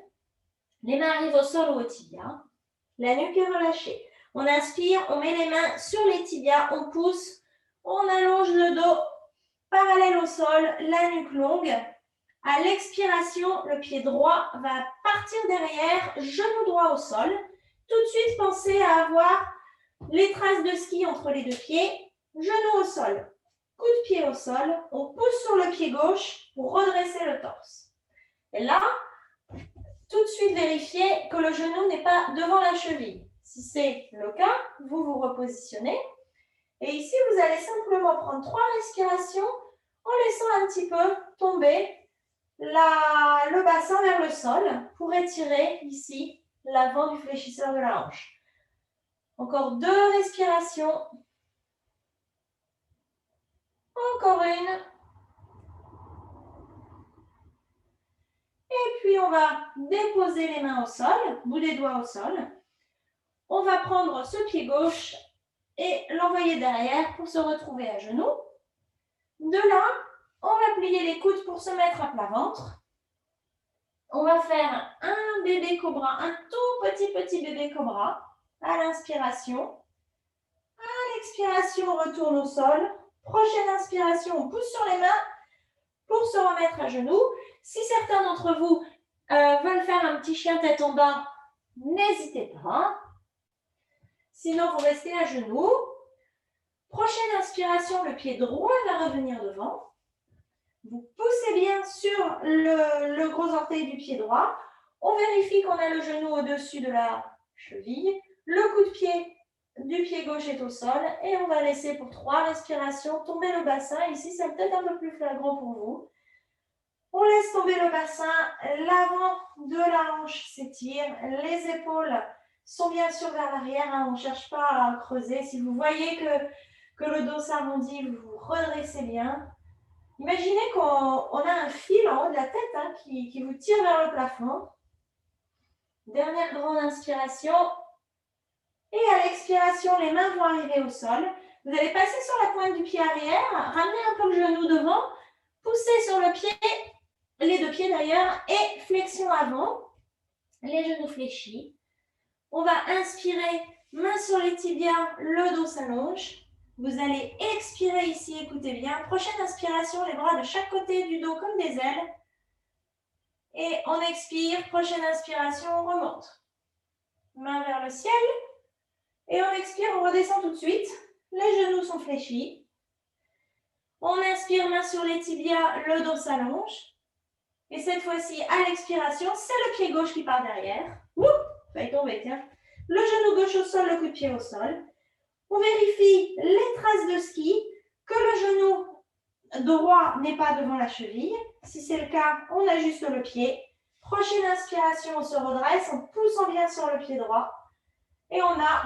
Les mains arrivent au sol ou au tibia. La nuque est relâchée. On inspire, on met les mains sur les tibias, on pousse, on allonge le dos parallèle au sol, la nuque longue. À l'expiration, le pied droit va partir derrière, genou droit au sol. Tout de suite, pensez à avoir les traces de ski entre les deux pieds, genou au sol. Coup de pied au sol, on pousse sur le pied gauche pour redresser le torse. Et là, tout de suite vérifiez que le genou n'est pas devant la cheville. Si c'est le cas, vous vous repositionnez. Et ici, vous allez simplement prendre 3 respirations en laissant un petit peu tomber le bassin vers le sol pour étirer ici l'avant du fléchisseur de la hanche. Encore 2 respirations. Encore une. Et puis on va déposer les mains au sol, bout des doigts au sol. On va prendre ce pied gauche et l'envoyer derrière pour se retrouver à genoux. De là, on va plier les coudes pour se mettre à plat ventre. On va faire un bébé cobra, un tout petit bébé cobra à l'inspiration. À l'expiration, on retourne au sol. Prochaine inspiration, on pousse sur les mains pour se remettre à genoux. Si certains d'entre vous veulent faire un petit chien tête en bas, n'hésitez pas. Sinon, vous restez à genoux. Prochaine inspiration, le pied droit va revenir devant. Vous poussez bien sur le gros orteil du pied droit. On vérifie qu'on a le genou au-dessus de la cheville. Le coup de pied du pied gauche est au sol. Et on va laisser pour 3 respirations tomber le bassin. Ici, c'est peut-être un peu plus flagrant pour vous. On laisse tomber le bassin. L'avant de la hanche s'étire. Les épaules sont bien sûr vers l'arrière. Hein. On ne cherche pas à creuser. Si vous voyez que le dos s'arrondit, vous vous redressez bien. Imaginez qu'on a un fil en haut de la tête hein, qui vous tire vers le plafond. Dernière grande inspiration. Et à l'expiration, les mains vont arriver au sol. Vous allez passer sur la pointe du pied arrière, ramener un peu le genou devant, pousser sur le pied, les deux pieds d'ailleurs, et flexion avant, les genoux fléchis. On va inspirer, main sur les tibias, le dos s'allonge. Vous allez expirer ici, écoutez bien. Prochaine inspiration, les bras de chaque côté du dos comme des ailes. Et on expire, prochaine inspiration, on remonte. Main vers le ciel. Et on expire, on redescend tout de suite. Les genoux sont fléchis. On inspire, main sur les tibias, le dos s'allonge. Et cette fois-ci, à l'expiration, c'est le pied gauche qui part derrière. Ouh, ça va tomber, tiens. Le genou gauche au sol, le coup de pied au sol. On vérifie les traces de ski, que le genou droit n'est pas devant la cheville. Si c'est le cas, on ajuste le pied. Prochaine inspiration, on se redresse en poussant bien sur le pied droit. Et on a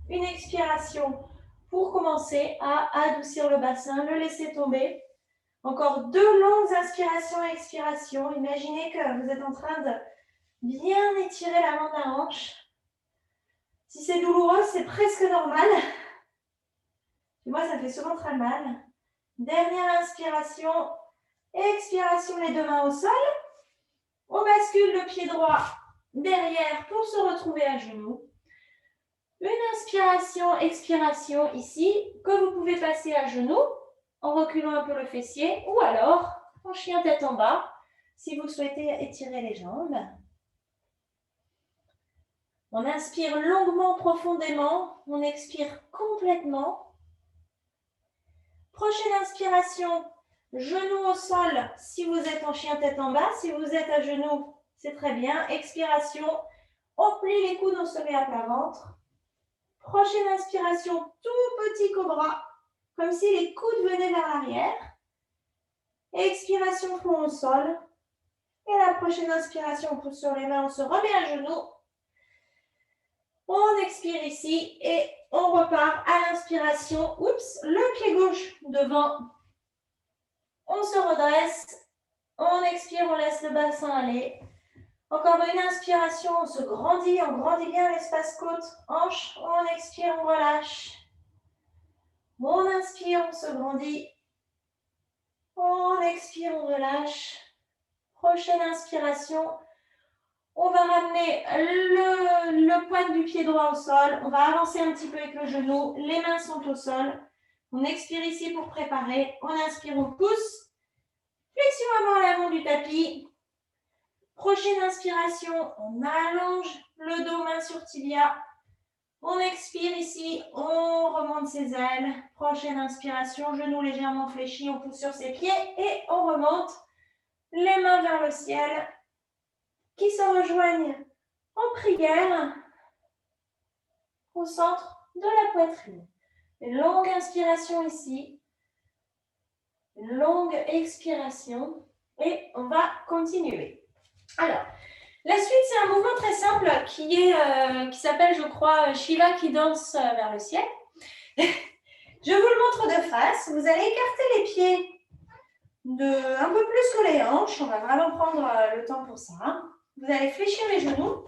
une expiration pour commencer à adoucir le bassin, le laisser tomber. Encore 2 longues inspirations et expirations. Imaginez que vous êtes en train de bien étirer l'avant de la hanche. Si c'est douloureux, c'est presque normal. Moi, ça fait souvent très mal. Dernière inspiration, expiration, les 2 mains au sol. On bascule le pied droit derrière pour se retrouver à genoux. Une inspiration, expiration ici, que vous pouvez passer à genoux en reculant un peu le fessier ou alors en chien tête en bas si vous souhaitez étirer les jambes. On inspire longuement, profondément. On expire complètement. Prochaine inspiration, genou au sol si vous êtes en chien tête en bas. Si vous êtes à genoux, c'est très bien. Expiration, on plie les coudes, on se met à plat ventre. Prochaine inspiration, tout petit cobra, comme si les coudes venaient vers l'arrière. Expiration, front au sol. Et la prochaine inspiration, on pousse sur les mains, on se remet à genoux. On expire ici et on repart à l'inspiration. Oups, le pied gauche devant. On se redresse. On expire, on laisse le bassin aller. Encore une inspiration, on se grandit, on grandit bien l'espace côte, hanche. On expire, on relâche. On inspire, on se grandit. On expire, on relâche. Prochaine inspiration. On va ramener le pointe du pied droit au sol. On va avancer un petit peu avec le genou. Les mains sont au sol. On expire ici pour préparer. On inspire, on pousse. Flexion avant à l'avant du tapis. Prochaine inspiration, on allonge le dos, main sur tibia. On expire ici, on remonte ses ailes. Prochaine inspiration, genou légèrement fléchi, on pousse sur ses pieds et on remonte. Les mains vers le ciel qui se rejoignent en prière au centre de la poitrine. Une longue inspiration ici, une longue expiration et on va continuer. Alors, la suite, c'est un mouvement très simple qui s'appelle, je crois, Shiva qui danse vers le ciel. Je vous le montre de face. Vous allez écarter les pieds un peu plus que les hanches. On va vraiment prendre le temps pour ça. Vous allez fléchir les genoux.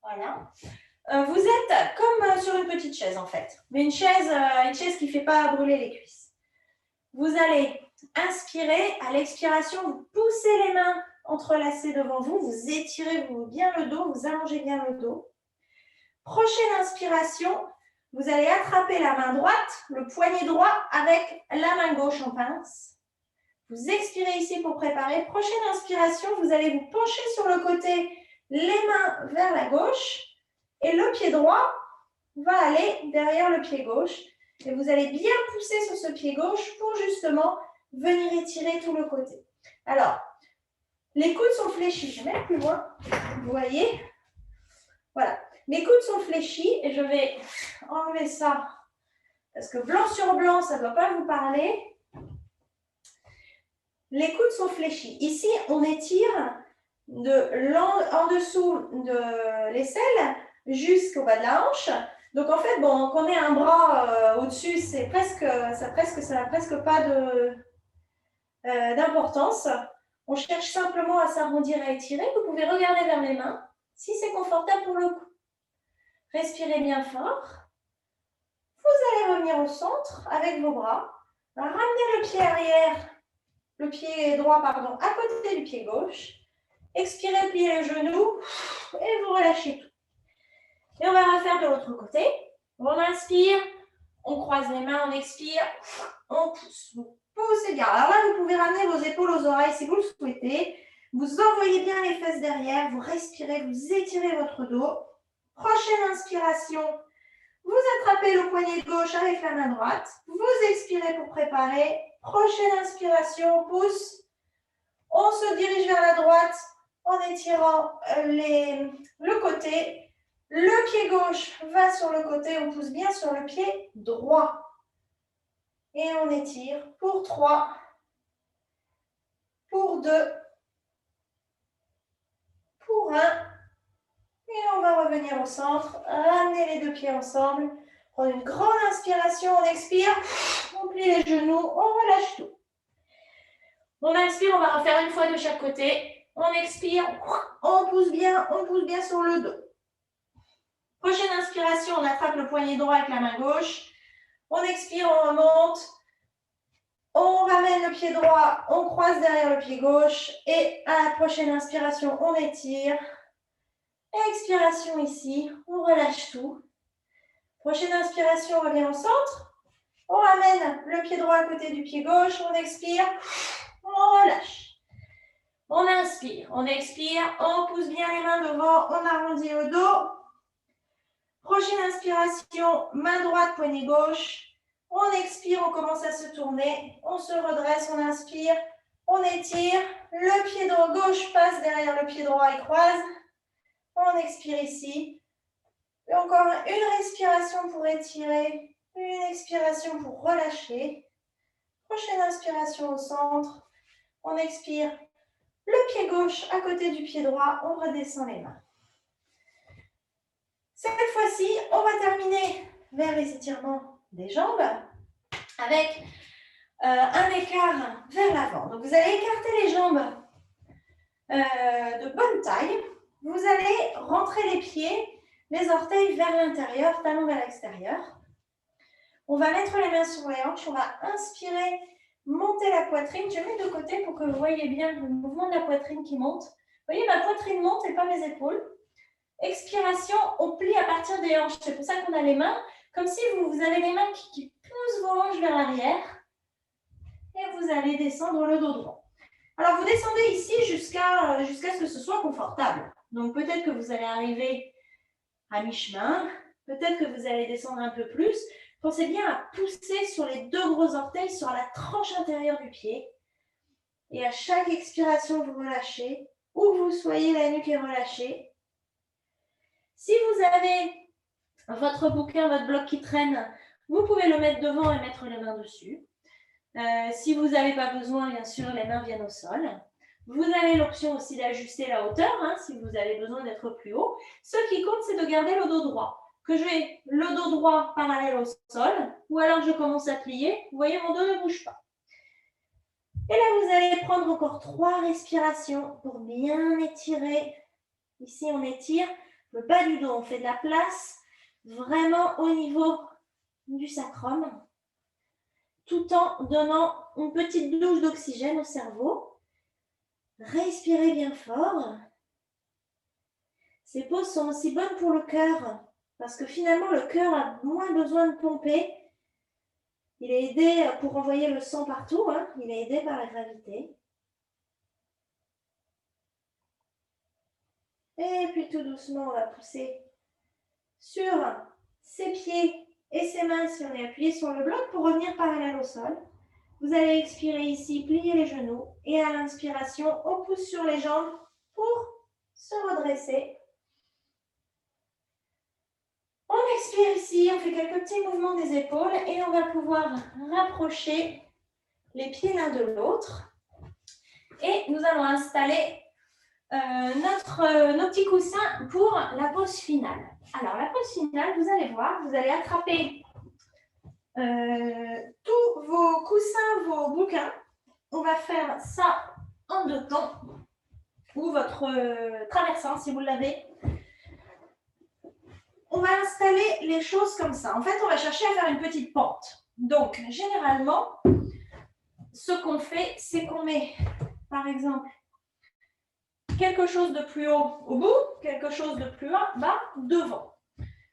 Voilà. Vous êtes comme sur une petite chaise en fait, mais une chaise qui ne fait pas brûler les cuisses. Vous allez inspirer. À l'expiration, vous poussez les mains entrelacées devant vous. Vous étirez bien le dos, vous allongez bien le dos. Prochaine inspiration, vous allez attraper la main droite, le poignet droit avec la main gauche en pince. Vous expirez ici pour préparer. Prochaine inspiration, vous allez vous pencher sur le côté, les mains vers la gauche et le pied droit va aller derrière le pied gauche. Et vous allez bien pousser sur ce pied gauche pour justement venir étirer tout le côté. Alors, les coudes sont fléchis. Je vais mettre plus loin. Vous voyez? Voilà. Mes coudes sont fléchis et je vais enlever ça parce que blanc sur blanc, ça ne doit pas vous parler. Les coudes sont fléchis. Ici, on étire en dessous de l'aisselle jusqu'au bas de la hanche. Donc, en fait, bon, qu'on ait un bras au-dessus, ça n'a presque pas d'importance. On cherche simplement à s'arrondir et à étirer. Vous pouvez regarder vers les mains si c'est confortable pour le cou. Respirez bien fort. Vous allez revenir au centre avec vos bras. Ramenez le pied arrière, le pied droit, pardon, à côté du pied gauche. Expirez, pliez le genou et vous relâchez tout. Et on va refaire de l'autre côté. On inspire, on croise les mains, on expire, on pousse. Vous poussez bien. Alors là, vous pouvez ramener vos épaules aux oreilles si vous le souhaitez. Vous envoyez bien les fesses derrière, vous respirez, vous étirez votre dos. Prochaine inspiration, vous attrapez le poignet gauche avec la main droite. Vous expirez pour préparer. Prochaine inspiration, on pousse. On se dirige vers la droite en étirant le côté. Le pied gauche va sur le côté, on pousse bien sur le pied droit. Et on étire pour 3, pour 2, pour 1. Et on va revenir au centre, ramener les deux pieds ensemble. Prendre une grande inspiration, on expire, on plie les genoux, on relâche tout. On inspire, on va refaire une fois de chaque côté. On expire, on pousse bien sur le dos. Prochaine inspiration, on attrape le poignet droit avec la main gauche. On expire, on remonte. On ramène le pied droit, on croise derrière le pied gauche. Et à la prochaine inspiration, on étire. Expiration ici, on relâche tout. Prochaine inspiration, on revient au centre. On ramène le pied droit à côté du pied gauche. On expire, on relâche. On inspire, on expire, on pousse bien les mains devant, on arrondit le dos. Prochaine inspiration, main droite, poignet gauche. On expire, on commence à se tourner. On se redresse, on inspire, on étire. Le pied droit gauche passe derrière le pied droit et croise. On expire ici. Et encore une respiration pour étirer. Une expiration pour relâcher. Prochaine inspiration au centre. On expire. Le pied gauche à côté du pied droit. On redescend les mains. Cette fois-ci, on va terminer vers les étirements des jambes avec un écart vers l'avant. Donc, vous allez écarter les jambes de bonne taille. Vous allez rentrer les pieds, les orteils vers l'intérieur, talons vers l'extérieur. On va mettre les mains sur les hanches. On va inspirer, monter la poitrine. Je mets de côté pour que vous voyez bien le mouvement de la poitrine qui monte. Vous voyez, ma poitrine monte et pas mes épaules. Expiration, on plie à partir des hanches. C'est pour ça qu'on a les mains, comme si vous avez les mains qui poussent vos hanches vers l'arrière. Et vous allez descendre le dos droit. Alors, vous descendez ici jusqu'à ce que ce soit confortable. Donc, peut-être que vous allez arriver à mi-chemin. Peut-être que vous allez descendre un peu plus. Pensez bien à pousser sur les deux gros orteils, sur la tranche intérieure du pied. Et à chaque expiration, vous relâchez. Où que vous soyez, la nuque est relâchée. Si vous avez votre bouquin, votre bloc qui traîne, vous pouvez le mettre devant et mettre les mains dessus. Si vous n'avez pas besoin, bien sûr, les mains viennent au sol. Vous avez l'option aussi d'ajuster la hauteur, si vous avez besoin d'être plus haut. Ce qui compte, c'est de garder le dos droit. Que j'ai le dos droit parallèle au sol, ou alors je commence à plier. Vous voyez, mon dos ne bouge pas. Et là, vous allez prendre encore 3 respirations pour bien étirer. Ici, on étire le bas du dos. On fait de la place vraiment au niveau du sacrum, tout en donnant une petite douche d'oxygène au cerveau. Respirez bien fort. Ces pauses sont aussi bonnes pour le cœur, parce que finalement, le cœur a moins besoin de pomper. Il est aidé pour envoyer le sang partout, hein. Il est aidé par la gravité. Et puis tout doucement, on va pousser sur ses pieds et ses mains si on est appuyé sur le bloc pour revenir parallèle au sol. Vous allez expirer ici, plier les genoux. Et à l'inspiration, on pousse sur les jambes pour se redresser. On expire ici, on fait quelques petits mouvements des épaules et on va pouvoir rapprocher les pieds l'un de l'autre. Et nous allons installer nos petits coussins pour la pause finale. Alors, la pause finale, vous allez voir, vous allez attraper tous vos coussins, vos bouquins. On va faire ça en 2 temps, ou votre traversin si vous l'avez. On va installer les choses comme ça. En fait, on va chercher à faire une petite pente. Donc, généralement, ce qu'on fait, c'est qu'on met, par exemple, quelque chose de plus haut au bout, quelque chose de plus bas devant.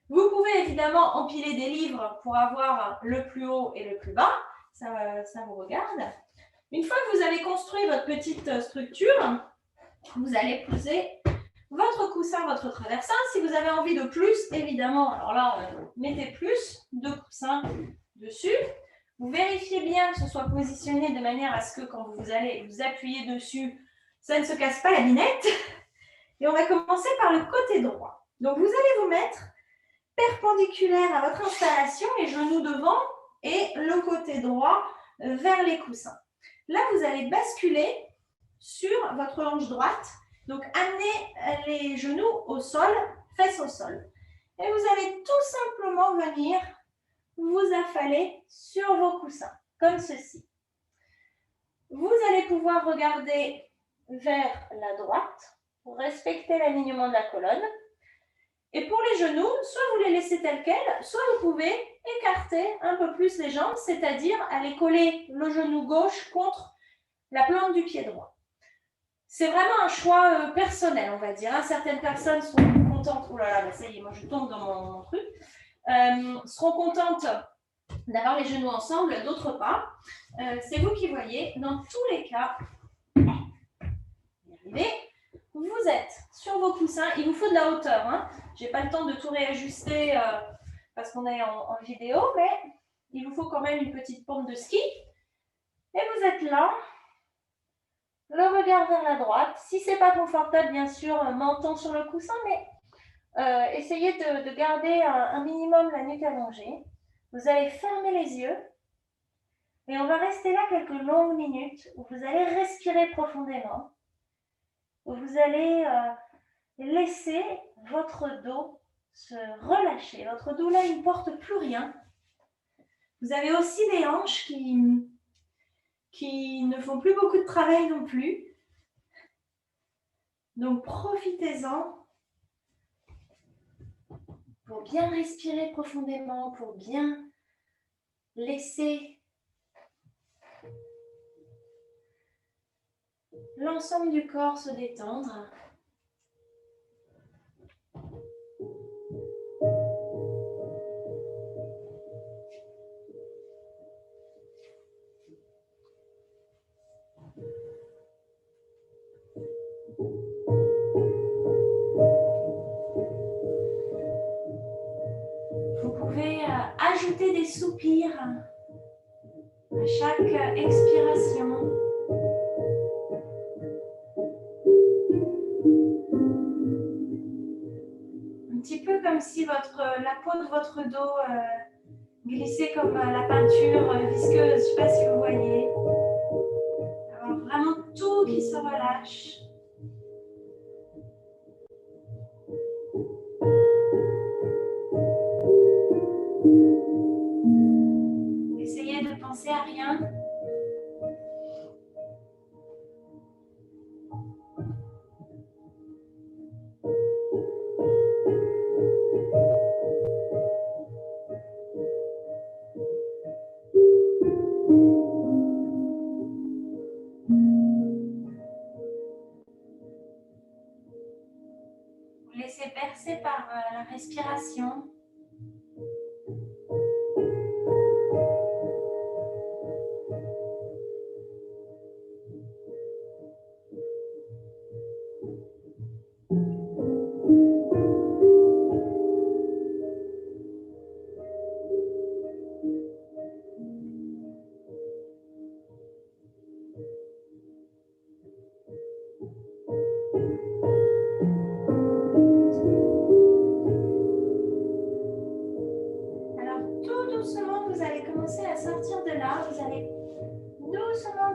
Vous pouvez évidemment empiler des livres pour avoir le plus haut et le plus bas. Ça vous regarde. Une fois que vous avez construit votre petite structure, vous allez poser votre coussin, votre traversin. Si vous avez envie de plus, évidemment, alors là, mettez plus de coussins dessus. Vous vérifiez bien que ce soit positionné de manière à ce que quand vous allez vous appuyer dessus, ça ne se casse pas la binette. Et on va commencer par le côté droit. Donc, vous allez vous mettre perpendiculaire à votre installation, les genoux devant et le côté droit vers les coussins. Là, vous allez basculer sur votre hanche droite. Donc, amenez les genoux au sol, fesses au sol. Et vous allez tout simplement venir vous affaler sur vos coussins, comme ceci. Vous allez pouvoir regarder vers la droite pour respecter l'alignement de la colonne. Et pour les genoux, soit vous les laissez tels quels, soit vous pouvez écarter un peu plus les jambes, c'est-à-dire aller coller le genou gauche contre la plante du pied droit. C'est vraiment un choix personnel, on va dire. Certaines personnes sont contentes, oh là là, ça y est, moi je tombe dans mon truc, seront contentes d'avoir les genoux ensemble, d'autres pas. C'est vous qui voyez. Dans tous les cas, vous êtes sur vos coussins. Il vous faut de la hauteur. Hein. Je n'ai pas le temps de tout réajuster parce qu'on est en vidéo, mais il vous faut quand même une petite pompe de ski. Et vous êtes là. Le regard vers la droite. Si ce n'est pas confortable, bien sûr, menton sur le coussin, mais essayez de garder un minimum la nuque allongée. Vous allez fermer les yeux et on va rester là quelques longues minutes où vous allez respirer profondément, où vous allez laisser votre dos se relâcher. Votre dos là, il ne porte plus rien. Vous avez aussi des hanches qui ne font plus beaucoup de travail non plus. Donc, profitez-en pour bien respirer profondément, pour bien laisser l'ensemble du corps se détendre. Vous pouvez ajouter des soupirs à chaque expiration. Un petit peu comme si la peau de votre dos glissait comme la peinture visqueuse. Je ne sais pas si vous voyez. Alors, vraiment tout qui se relâche. Essayez de penser à rien. respiration.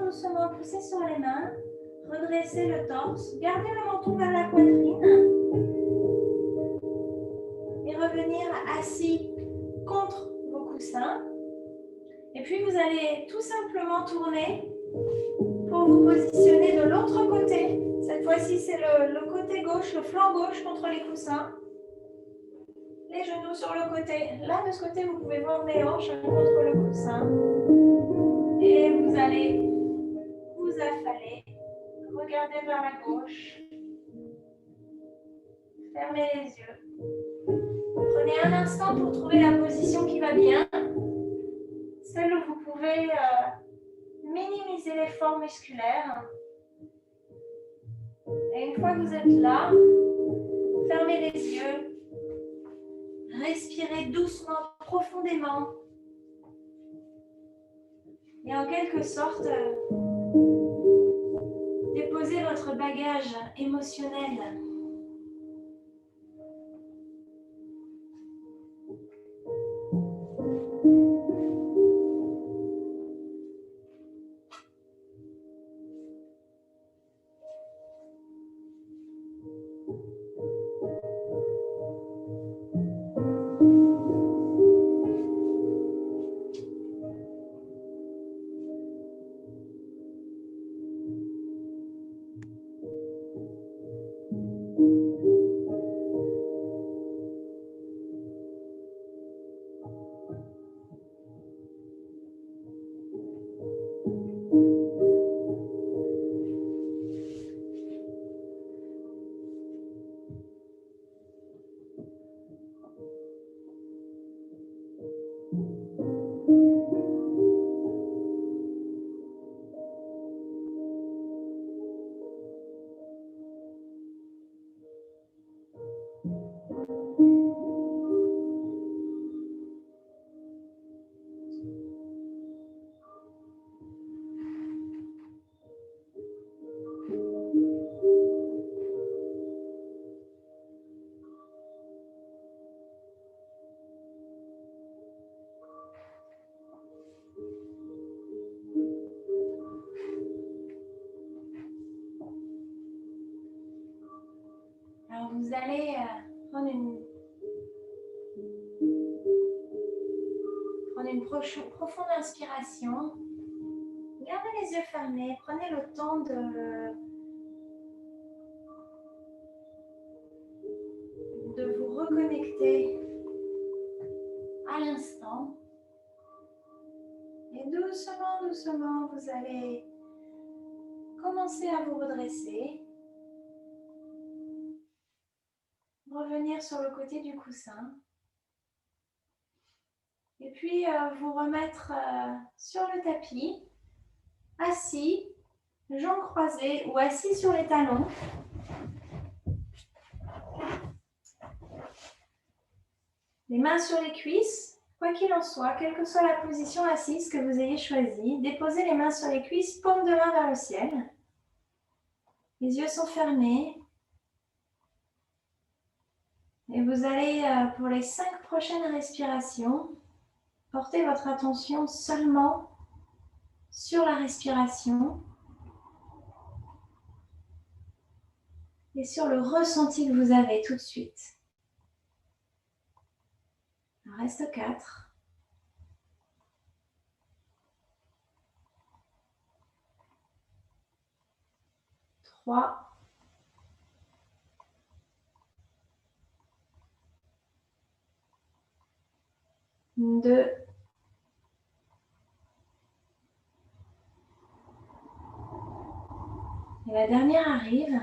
Doucement pousser sur les mains, redresser le torse, garder le menton vers la poitrine et revenir assis contre vos coussins. Et puis vous allez tout simplement tourner pour vous positionner de l'autre côté. Cette fois-ci, c'est le côté gauche, le flanc gauche contre les coussins. Les genoux sur le côté. Là, de ce côté, vous pouvez voir mes hanches contre le coussin. Et vous allez vous affaler. Regardez vers la gauche. Fermez les yeux. Prenez un instant pour trouver la position qui va bien. Celle où vous pouvez minimiser l'effort musculaire. Et une fois que vous êtes là, fermez les yeux. Respirez doucement, profondément. Et en quelque sorte, déposez votre bagage émotionnel. Alors vous allez prendre une profonde inspiration. Gardez les yeux fermés. Prenez le temps de vous reconnecter à l'instant. Et doucement, doucement, vous allez commencer à vous redresser. Revenir sur le côté du coussin. Et puis vous remettre sur le tapis, assis, jambes croisées ou assis sur les talons. Les mains sur les cuisses, quoi qu'il en soit, quelle que soit la position assise que vous ayez choisie, déposez les mains sur les cuisses, paume de main vers le ciel. Les yeux sont fermés. Et vous allez, pour les 5 prochaines respirations, porter votre attention seulement sur la respiration et sur le ressenti que vous avez tout de suite. Il en reste 4. 3. 2. Et la dernière arrive.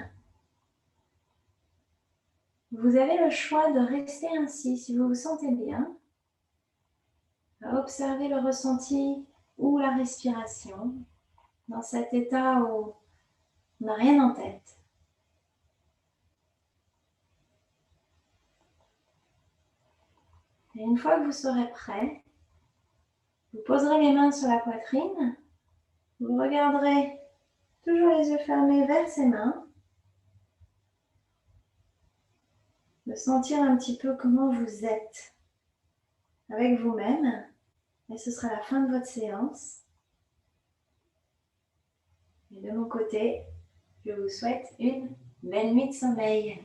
Vous avez le choix de rester ainsi si vous vous sentez bien, à observer le ressenti ou la respiration dans cet état où on n'a rien en tête. Et une fois que vous serez prêt, vous poserez les mains sur la poitrine, vous regarderez toujours les yeux fermés vers ces mains, de sentir un petit peu comment vous êtes avec vous-même. Et ce sera la fin de votre séance. Et de mon côté, je vous souhaite une belle nuit de sommeil.